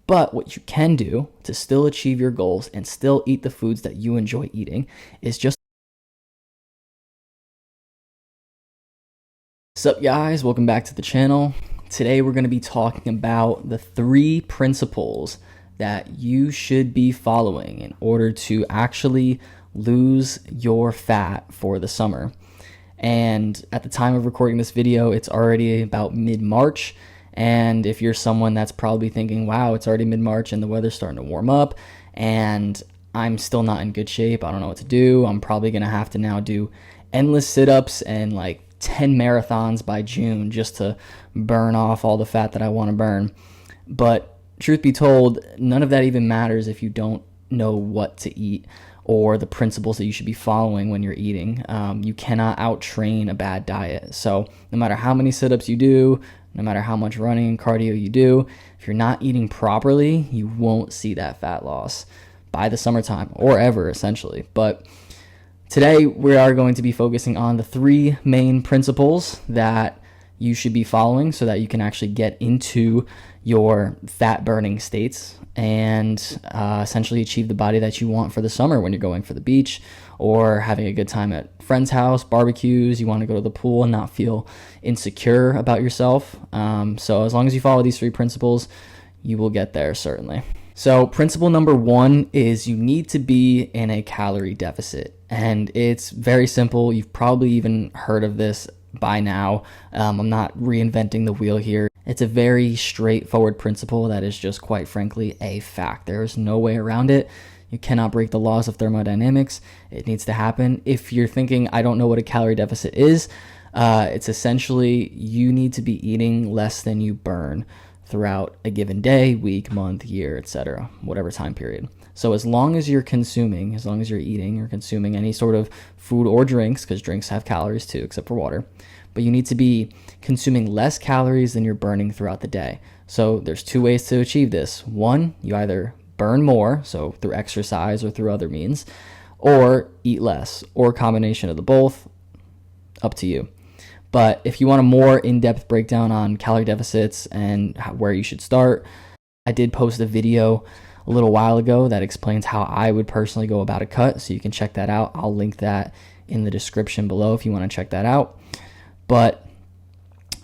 But what you can do to still achieve your goals and still eat the foods that you enjoy eating is just... What's up, guys? Welcome back to the channel. Today we're going to be talking about the 3 principles that you should be following in order to actually lose your fat for the summer. And at the time of recording this video, it's already about mid-March. And if you're someone that's probably thinking, wow, it's already mid-March and the weather's starting to warm up and I'm still not in good shape, I don't know what to do, I'm probably going to have to now do endless sit-ups and like 10 marathons by June just to burn off all the fat that I want to burn. But truth be told, none of that even matters if you don't know what to eat or the principles that you should be following when you're eating. You cannot out-train a bad diet. So no matter how many sit-ups you do, no matter how much running and cardio you do, if you're not eating properly, you won't see that fat loss by the summertime or ever, essentially. But today we are going to be focusing on the 3 main principles that you should be following so that you can actually get into your fat burning states and essentially achieve the body that you want for the summer when you're going for the beach or having a good time at friend's house, barbecues. You want to go to the pool and not feel insecure about yourself. So as long as you follow these 3 principles, you will get there, certainly. So principle number 1 is you need to be in a calorie deficit. And it's very simple. You've probably even heard of this by now. I'm not reinventing the wheel here. It's a very straightforward principle that is just, quite frankly, a fact. There is no way around it. You cannot break the laws of thermodynamics. It needs to happen. If you're thinking, I don't know what a calorie deficit is, it's essentially you need to be eating less than you burn throughout a given day, week, month, year, etc., whatever time period. So as long as you're consuming, as long as you're eating or consuming any sort of food or drinks, because drinks have calories too, except for water, but you need to be consuming less calories than you're burning throughout the day. So there's 2 ways to achieve this. 1, you either burn more, so through exercise or through other means, or eat less, or a combination of the both, up to you. But if you want a more in-depth breakdown on calorie deficits and where you should start, I did post a video a little while ago that explains how I would personally go about a cut, so you can check that out. I'll link that in the description below if you want to check that out. But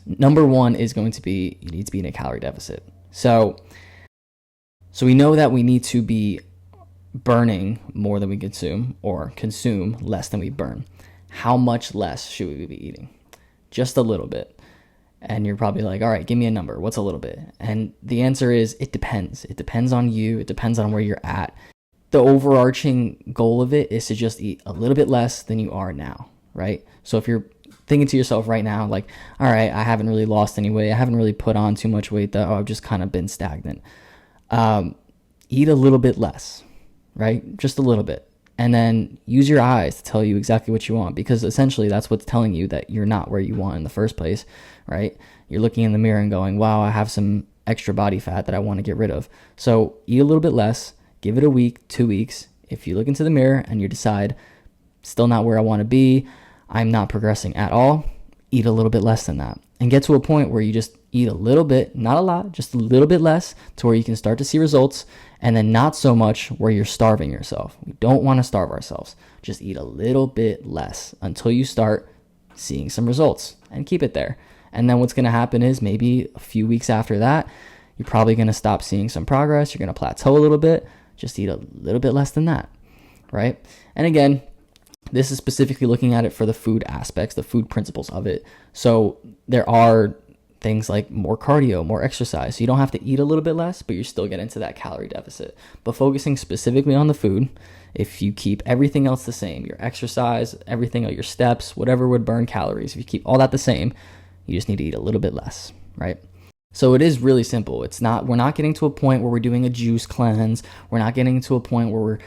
number 1 is going to be, you need to be in a calorie deficit. So we know that we need to be burning more than we consume or consume less than we burn. How much less should we be eating? Just a little bit. And you're probably like, all right, give me a number. What's a little bit? And the answer is, it depends. It depends on you. It depends on where you're at. The overarching goal of it is to just eat a little bit less than you are now, right? So if you're thinking to yourself right now, like, all right, I haven't really lost any weight. I haven't really put on too much weight, though. I've just kind of been stagnant. Eat a little bit less, right? Just a little bit. And then use your eyes to tell you exactly what you want, because essentially that's what's telling you that you're not where you want in the first place, right? You're looking in the mirror and going, wow, I have some extra body fat that I want to get rid of. So eat a little bit less, give it a week, 2 weeks. If you look into the mirror and you decide, still not where I want to be, I'm not progressing at all, eat a little bit less than that. And get to a point where you just eat a little bit, not a lot, just a little bit less, to where you can start to see results, and then not so much where you're starving yourself. We don't want to starve ourselves. Just eat a little bit less until you start seeing some results, and keep it there. And then what's going to happen is maybe a few weeks after that, you're probably going to stop seeing some progress. You're going to plateau a little bit. Just eat a little bit less than that, right? And again, this is specifically looking at it for the food aspects, the food principles of it. So there are things like more cardio, more exercise. So you don't have to eat a little bit less, but you still get into that calorie deficit. But focusing specifically on the food, if you keep everything else the same, your exercise, everything, your steps, whatever would burn calories, if you keep all that the same, you just need to eat a little bit less, right? So it is really simple. We're not getting to a point where we're doing a juice cleanse. We're not getting to a point where we're,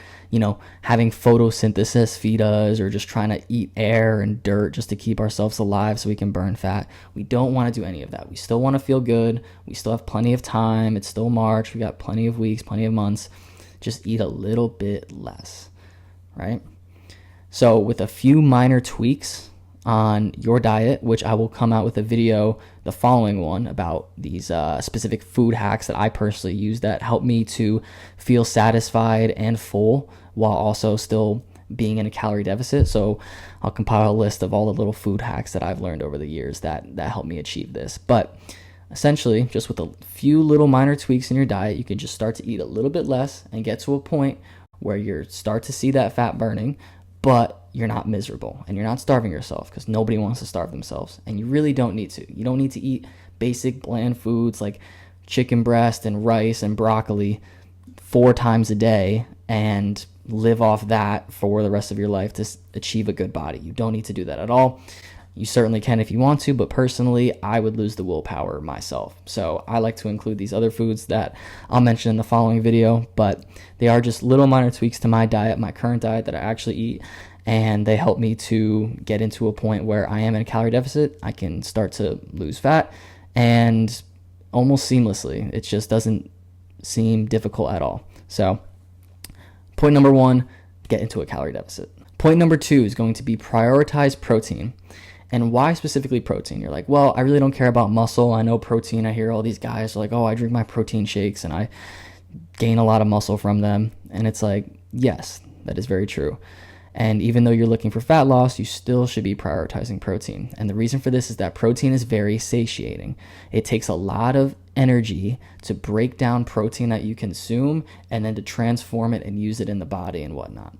having photosynthesis feed us, or just trying to eat air and dirt just to keep ourselves alive so we can burn fat. We don't want to do any of that. We still want to feel good. We still have plenty of time. It's still March. We got plenty of weeks, plenty of months. Just eat a little bit less, right? So with a few minor tweaks, on your diet, which I will come out with a video, the following one, about these specific food hacks that I personally use that help me to feel satisfied and full while also still being in a calorie deficit. So I'll compile a list of all the little food hacks that I've learned over the years that help me achieve this. But essentially, just with a few little minor tweaks in your diet, you can just start to eat a little bit less and get to a point where you start to see that fat burning, but you're not miserable and you're not starving yourself, because nobody wants to starve themselves, and you really don't need to. You don't need to eat basic bland foods like chicken breast and rice and broccoli 4 times a day and live off that for the rest of your life to achieve a good body. You don't need to do that at all. You certainly can if you want to, but personally, I would lose the willpower myself. So I like to include these other foods that I'll mention in the following video, but they are just little minor tweaks to my diet, my current diet that I actually eat, and they help me to get into a point where I am in a calorie deficit. I can start to lose fat, and almost seamlessly. It just doesn't seem difficult at all. So point number 1, get into a calorie deficit. Point number 2 is going to be prioritize protein. And why specifically protein? You're like, well, I really don't care about muscle. I know protein. I hear all these guys are like, oh, I drink my protein shakes and I gain a lot of muscle from them. And it's like, yes, that is very true. And even though you're looking for fat loss, you still should be prioritizing protein. And the reason for this is that protein is very satiating. It takes a lot of energy to break down protein that you consume and then to transform it and use it in the body and whatnot.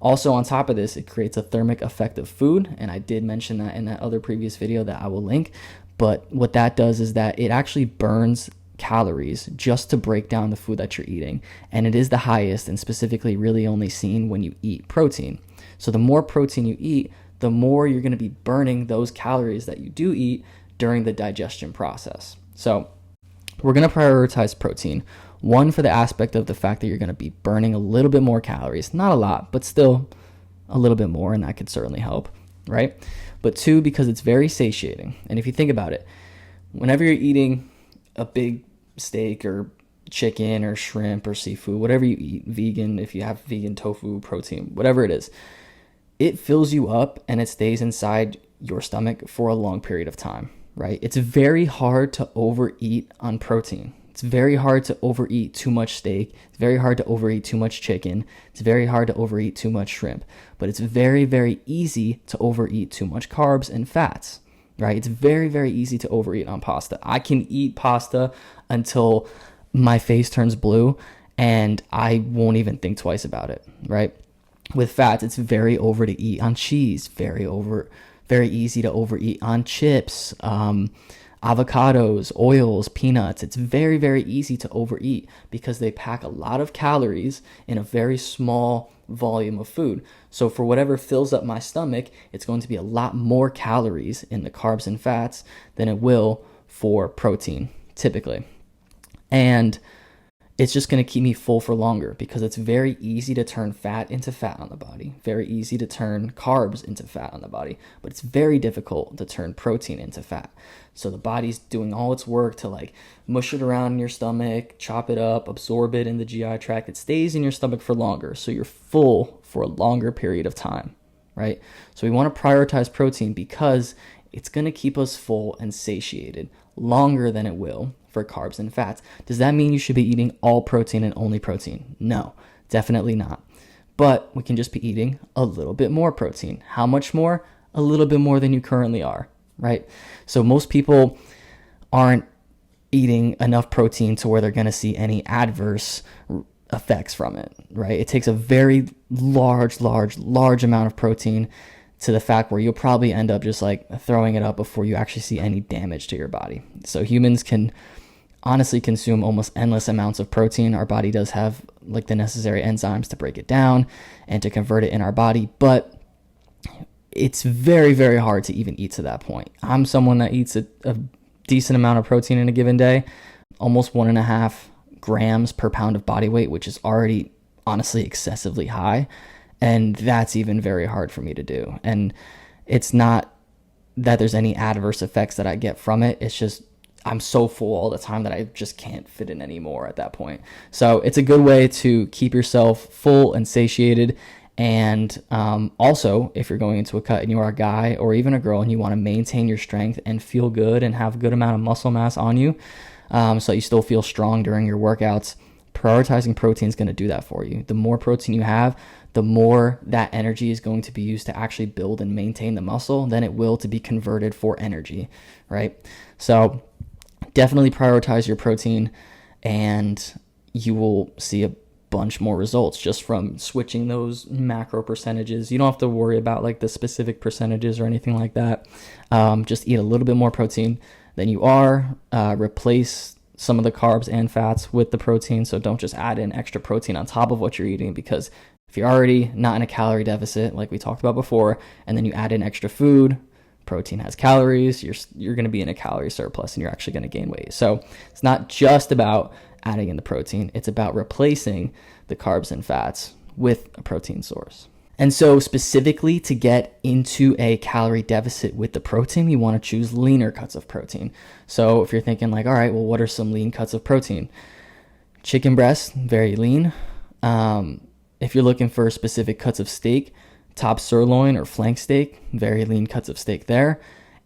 Also, on top of this, it creates a thermic effect of food, and I did mention that in that other previous video that I will link. But what that does is that it actually burns calories just to break down the food that you're eating, and it is the highest and specifically really only seen when you eat protein. So the more protein you eat, the more you're going to be burning those calories that you do eat during the digestion process. So we're going to prioritize protein. 1, for the aspect of the fact that you're going to be burning a little bit more calories. Not a lot, but still a little bit more, and that could certainly help, right? But 2, because it's very satiating. And if you think about it, whenever you're eating a big steak or chicken or shrimp or seafood, whatever you eat, vegan, if you have vegan tofu, protein, whatever it is, it fills you up and it stays inside your stomach for a long period of time, right? It's very hard to overeat on protein. It's very hard to overeat too much steak. It's very hard to overeat too much chicken. It's very hard to overeat too much shrimp. But it's very, very easy to overeat too much carbs and fats, right? It's very, very easy to overeat on pasta. I can eat pasta until my face turns blue and I won't even think twice about it, right? With fats, it's very over to eat on cheese, very easy to overeat on chips, avocados, oils, peanuts. It's very, very easy to overeat because they pack a lot of calories in a very small volume of food. So for whatever fills up my stomach, it's going to be a lot more calories in the carbs and fats than it will for protein, typically. And it's just going to keep me full for longer because it's very easy to turn fat into fat on the body, very easy to turn carbs into fat on the body, but it's very difficult to turn protein into fat. So the body's doing all its work to like mush it around in your stomach, chop it up, absorb it in the GI tract. It stays in your stomach for longer, so you're full for a longer period of time, right? So we want to prioritize protein because it's going to keep us full and satiated longer than it will for carbs and fats. Does that mean you should be eating all protein and only protein? No, definitely not. But we can just be eating a little bit more protein. How much more? A little bit more than you currently are, right? So most people aren't eating enough protein to where they're going to see any adverse effects from it, right? It takes a very large amount of protein to the fact where you'll probably end up just like throwing it up before you actually see any damage to your body. So humans can honestly consume almost endless amounts of protein. Our body does have like the necessary enzymes to break it down and to convert it in our body, but it's very, very hard to even eat to that point. I'm someone that eats a decent amount of protein in a given day, almost 1.5 grams per pound of body weight, which is already honestly excessively high. And that's even very hard for me to do. And it's not that there's any adverse effects that I get from it. It's just I'm so full all the time that I just can't fit in anymore at that point. So it's a good way to keep yourself full and satiated And also, if you're going into a cut and you are a guy or even a girl and you want to maintain your strength and feel good and have a good amount of muscle mass on you, so that you still feel strong during your workouts, prioritizing protein is going to do that for you. The more protein you have, the more that energy is going to be used to actually build and maintain the muscle than it will to be converted for energy, right? So definitely prioritize your protein, and you will see a bunch more results just from switching those macro percentages. You don't have to worry about like the specific percentages or anything like that. Just eat a little bit more protein than you are. Replace some of the carbs and fats with the protein. So don't just add in extra protein on top of what you're eating, because if you're already not in a calorie deficit, like we talked about before, and then you add in extra food, protein has calories, you're going to be in a calorie surplus and you're actually going to gain weight. So it's not just about adding in the protein, it's about replacing the carbs and fats with a protein source. And so specifically to get into a calorie deficit with the protein, you want to choose leaner cuts of protein. So if you're thinking like, all right, well, what are some lean cuts of protein? Chicken breast, very lean. If you're looking for specific cuts of steak, top sirloin or flank steak, very lean cuts of steak there.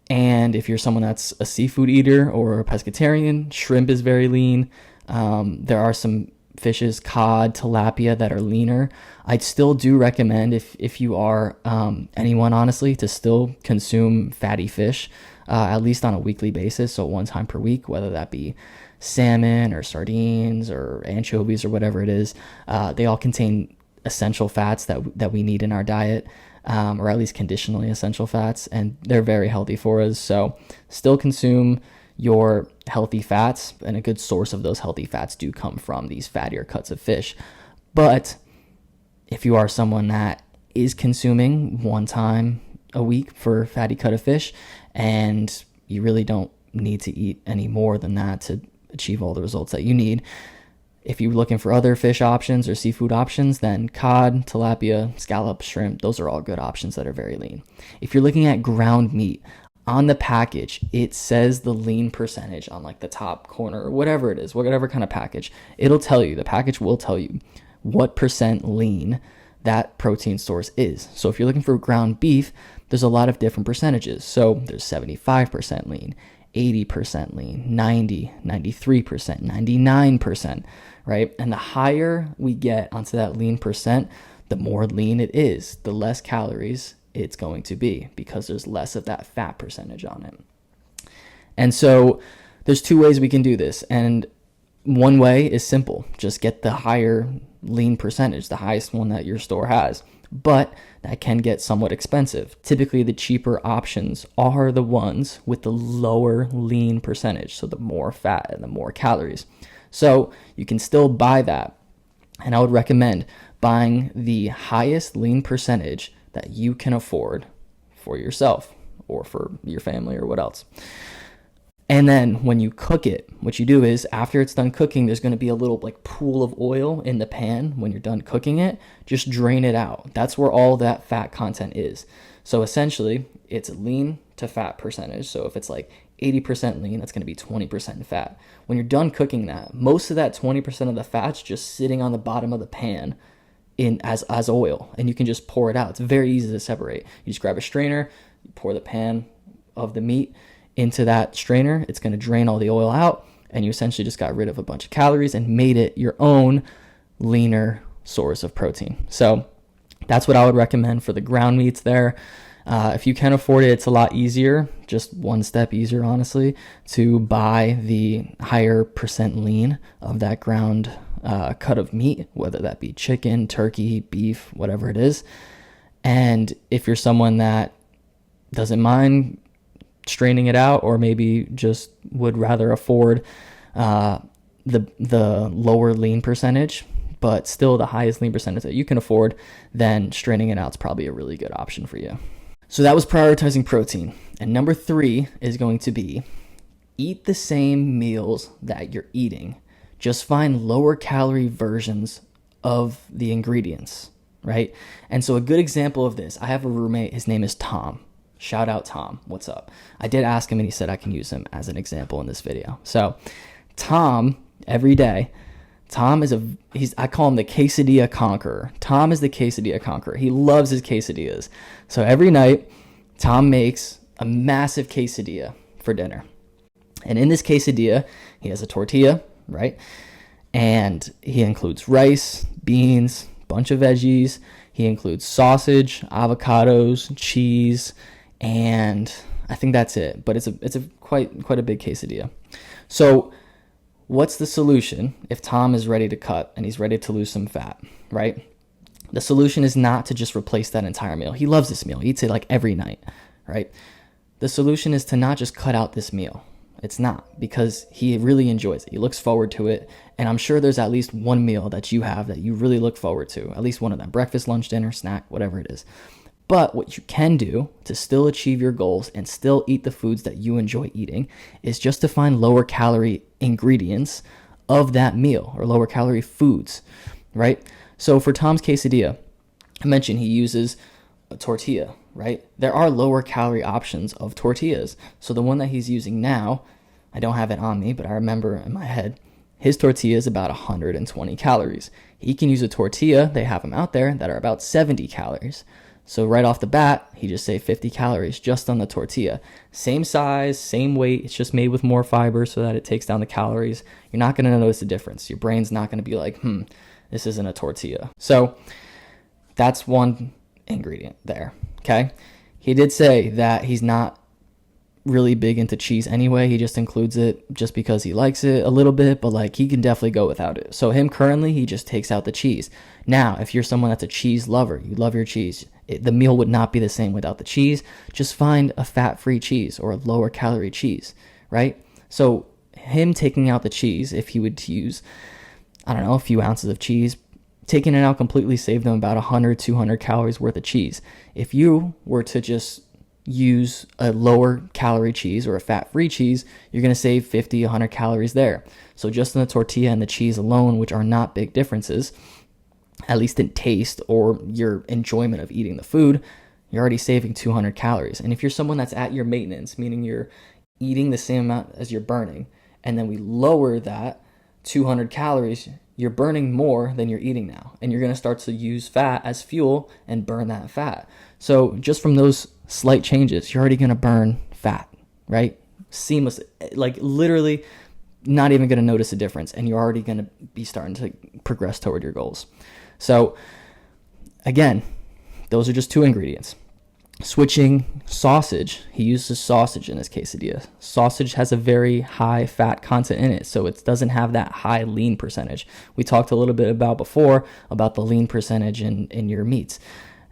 And if you're someone that's a seafood eater or a pescatarian, shrimp is very lean. There are some fishes, cod, tilapia, that are leaner. I'd still do recommend, if you are anyone, honestly, to still consume fatty fish, at least on a weekly basis, so one time per week, whether that be salmon or sardines or anchovies or whatever it is. They all contain essential fats that we need in our diet, or at least conditionally essential fats, and they're very healthy for us. So still consume your healthy fats, and a good source of those healthy fats do come from these fattier cuts of fish. But if you are someone that is consuming one time a week for fatty cut of fish, and you really don't need to eat any more than that to achieve all the results that you need, if you're looking for other fish options or seafood options, then cod, tilapia, scallop, shrimp, those are all good options that are very lean. If you're looking at ground meat, on the package, it says the lean percentage on like the top corner or whatever it is, whatever kind of package. The package will tell you what percent lean that protein source is. So if you're looking for ground beef, there's a lot of different percentages. So there's 75% lean, 80% lean, 90, 93%, 99%, right? And the higher we get onto that lean percent, the more lean it is, the less calories it's going to be, because there's less of that fat percentage on it. And so there's two ways we can do this. And one way is simple. Just get the higher lean percentage, the highest one that your store has. But that can get somewhat expensive. Typically, the cheaper options are the ones with the lower lean percentage, so the more fat and the more calories. So you can still buy that. And I would recommend buying the highest lean percentage that you can afford for yourself or for your family or what else. And then when you cook it, what you do is after it's done cooking, there's going to be a little like pool of oil in the pan. When you're done cooking it, just drain it out. That's where all that fat content is. So essentially, it's lean to fat percentage. So if it's like 80% lean, that's going to be 20% fat. When you're done cooking that, most of that 20% of the fat's just sitting on the bottom of the pan as oil, and you can just pour it out. It's very easy to separate. You just grab a strainer, you pour the pan of the meat into that strainer. It's going to drain all the oil out, and you essentially just got rid of a bunch of calories and made it your own leaner source of protein. So that's what I would recommend for the ground meats there. If you can afford it, it's a lot easier, just one step easier, honestly, to buy the higher percent lean of that ground cut of meat, whether that be chicken, turkey, beef, whatever it is. And if you're someone that doesn't mind straining it out, or maybe just would rather afford the lower lean percentage, but still the highest lean percentage that you can afford, then straining it out is probably a really good option for you. So that was prioritizing protein. And number 3 is going to be eat the same meals that you're eating. Just find lower calorie versions of the ingredients, right? And so a good example of this, I have a roommate, his name is Tom. Shout out Tom, what's up? I did ask him and he said I can use him as an example in this video. So Tom, every day, I call him the quesadilla conqueror. Tom is the quesadilla conqueror. He loves his quesadillas. So every night, Tom makes a massive quesadilla for dinner. And in this quesadilla, he has a tortilla, right? And he includes rice, beans, bunch of veggies. He includes sausage, avocados, cheese, and I think that's it. But it's a quite a big quesadilla. So what's the solution if Tom is ready to cut and he's ready to lose some fat, right? The solution is not to just replace that entire meal. He loves this meal. He eats it like every night, right? The solution is to not just cut out this meal. It's not, because he really enjoys it. He looks forward to it. And I'm sure there's at least one meal that you have that you really look forward to. At least one of them. Breakfast, lunch, dinner, snack, whatever it is. But what you can do to still achieve your goals and still eat the foods that you enjoy eating is just to find lower calorie ingredients of that meal, or lower calorie foods, right? So for Tom's quesadilla, I mentioned he uses a tortilla, right? There are lower calorie options of tortillas. So the one that he's using now, I don't have it on me, but I remember in my head, his tortilla is about 120 calories. He can use a tortilla, they have them out there, that are about 70 calories. So right off the bat, he just saved 50 calories just on the tortilla. Same size, same weight, it's just made with more fiber so that it takes down the calories. You're not going to notice the difference. Your brain's not going to be like, this isn't a tortilla. So that's one ingredient there, okay? He did say that he's not really big into cheese anyway. He just includes it just because he likes it a little bit, but like he can definitely go without it. So him currently, he just takes out the cheese. Now, if you're someone that's a cheese lover, you love your cheese, the meal would not be the same without the cheese. Just find a fat-free cheese or a lower calorie cheese, right? So him taking out the cheese, if he would use, I don't know, a few ounces of cheese, taking it out completely saved them about 100, 200 calories worth of cheese. If you were to just use a lower calorie cheese or a fat-free cheese, you're going to save 50, 100 calories there. So just in the tortilla and the cheese alone, which are not big differences, at least in taste or your enjoyment of eating the food, you're already saving 200 calories. And if you're someone that's at your maintenance, meaning you're eating the same amount as you're burning, and then we lower that 200 calories, you're burning more than you're eating now. And you're going to start to use fat as fuel and burn that fat. So just from those slight changes, you're already going to burn fat, right? Seamless, like literally not even going to notice a difference. And you're already going to be starting to progress toward your goals. So again, those are just two ingredients. Switching sausage, he uses sausage in his quesadilla. Sausage has a very high fat content in it, so it doesn't have that high lean percentage. We talked a little bit about before about the lean percentage in your meats.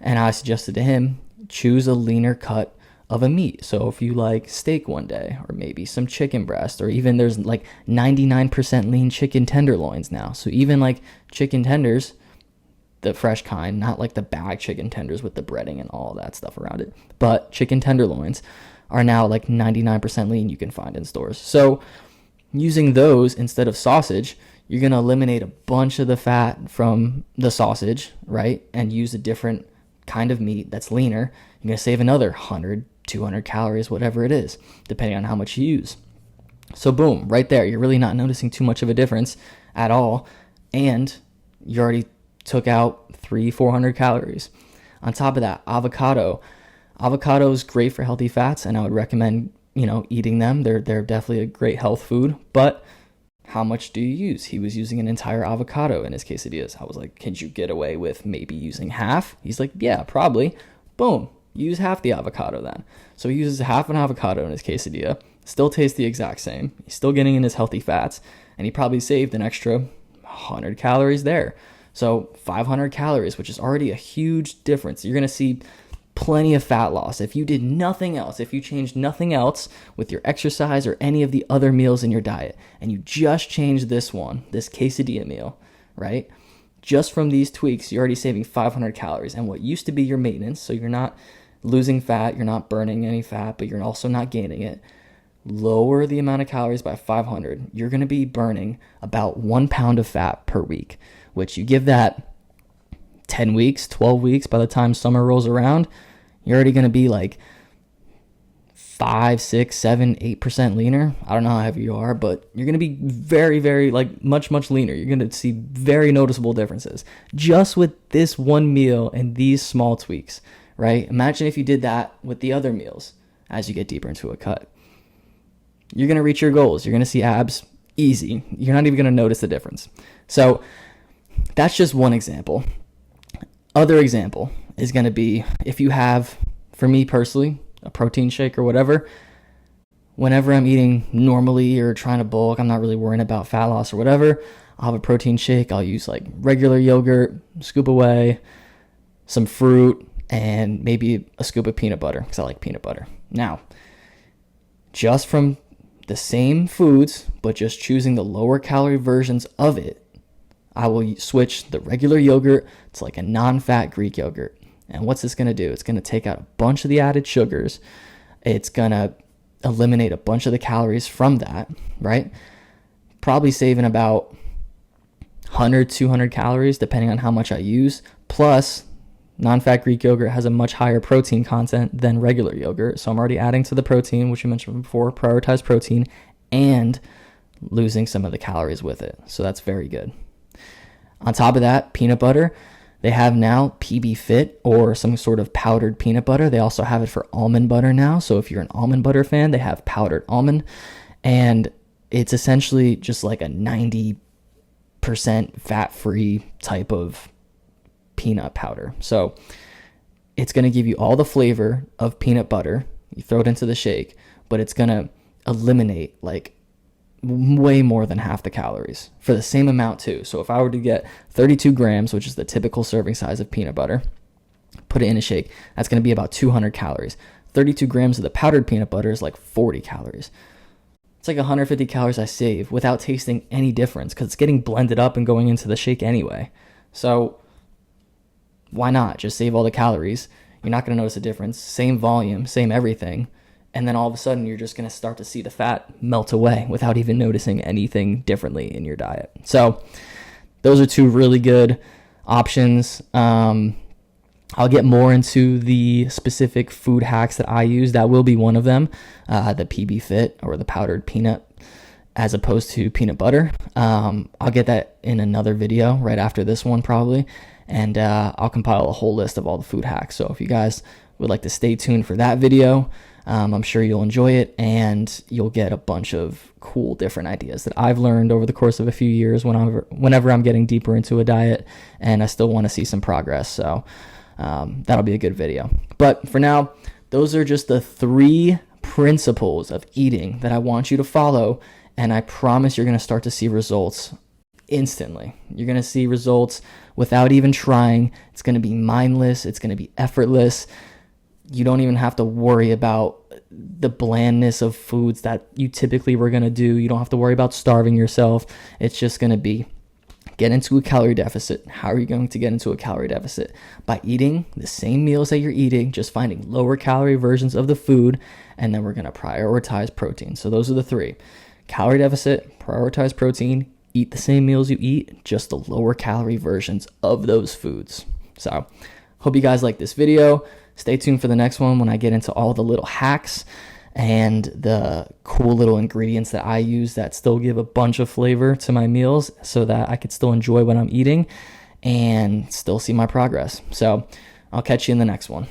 And I suggested to him, choose a leaner cut of a meat. So if you like steak one day, or maybe some chicken breast, or even there's like 99% lean chicken tenderloins now. So even like chicken tenders, the fresh kind, not like the bag chicken tenders with the breading and all that stuff around it, but chicken tenderloins are now like 99% lean you can find in stores. So using those instead of sausage, you're going to eliminate a bunch of the fat from the sausage, right? And use a different kind of meat that's leaner. You're going to save another 100, 200 calories, whatever it is, depending on how much you use. So boom, right there, you're really not noticing too much of a difference at all. And you already took out 300-400 calories. On top of that, avocado is great for healthy fats, and I would recommend eating them. They're definitely a great health food. But how much do you use? He was using an entire avocado in his quesadillas. I was like, can you get away with maybe using half? He's like, yeah, probably. Boom, use half the avocado then. So he uses half an avocado in his quesadilla. Still tastes the exact same. He's still getting in his healthy fats, and he probably saved an extra 100 calories there. So 500 calories, which is already a huge difference. You're going to see plenty of fat loss. If you did nothing else, if you changed nothing else with your exercise or any of the other meals in your diet, and you just changed this quesadilla meal, right? Just from these tweaks, you're already saving 500 calories. And what used to be your maintenance, so you're not losing fat, you're not burning any fat, but you're also not gaining it. Lower the amount of calories by 500. You're going to be burning about 1 pound of fat per week, which you give that 10 weeks, 12 weeks, by the time summer rolls around, you're already going to be like 5, 6, 7, 8% leaner. I don't know how heavy you are, but you're going to be very, very, like, much leaner. You're going to see very noticeable differences just with this one meal and these small tweaks, right? Imagine if you did that with the other meals as you get deeper into a cut. You're going to reach your goals. You're going to see abs easy. You're not even going to notice the difference. So that's just one example. Other example is going to be if you have, for me personally, a protein shake or whatever, whenever I'm eating normally or trying to bulk, I'm not really worrying about fat loss or whatever, I'll have a protein shake. I'll use like regular yogurt, scoop away, some fruit, and maybe a scoop of peanut butter because I like peanut butter. Now, just from the same foods, but just choosing the lower calorie versions of it, I will switch the regular yogurt to like a non-fat Greek yogurt. And what's this going to do? It's going to take out a bunch of the added sugars. It's going to eliminate a bunch of the calories from that, right? Probably saving about 100, 200 calories, depending on how much I use. Plus, non-fat Greek yogurt has a much higher protein content than regular yogurt. So I'm already adding to the protein, which we mentioned before, prioritize protein, and losing some of the calories with it. So that's very good. On top of that, peanut butter. They have now PB Fit or some sort of powdered peanut butter. They also have it for almond butter now. So if you're an almond butter fan, they have powdered almond. And it's essentially just like a 90% fat-free type of peanut powder. So it's going to give you all the flavor of peanut butter. You throw it into the shake, but it's going to eliminate like way more than half the calories for the same amount too. So if I were to get 32 grams, which is the typical serving size of peanut butter, put it in a shake, that's going to be about 200 calories. 32 grams of the powdered peanut butter is like 40 calories. It's like 150 calories I save without tasting any difference because it's getting blended up and going into the shake anyway. So why not just save all the calories? You're not going to notice a difference. Same volume, same everything. And then all of a sudden, you're just going to start to see the fat melt away without even noticing anything differently in your diet. So those are two really good options. I'll get more into the specific food hacks that I use. That will be one of them, the PB Fit or the powdered peanut as opposed to peanut butter. I'll get that in another video right after this one probably. And I'll compile a whole list of all the food hacks. So if you guys would like to stay tuned for that video, I'm sure you'll enjoy it and you'll get a bunch of cool different ideas that I've learned over the course of a few years whenever I'm getting deeper into a diet and I still want to see some progress. So that'll be a good video. But for now, those are just the 3 principles of eating that I want you to follow. And I promise you're going to start to see results instantly. You're going to see results without even trying. It's going to be mindless. It's going to be effortless. You don't even have to worry about the blandness of foods that you typically were going to do. You don't have to worry about starving yourself. It's just going to be get into a calorie deficit. How are you going to get into a calorie deficit? By eating the same meals that you're eating, just finding lower calorie versions of the food, and then we're going to prioritize protein. So those are the 3. Calorie deficit, prioritize protein, eat the same meals you eat, just the lower calorie versions of those foods. So hope you guys like this video. Stay tuned for the next one when I get into all the little hacks and the cool little ingredients that I use that still give a bunch of flavor to my meals so that I could still enjoy what I'm eating and still see my progress. So I'll catch you in the next one.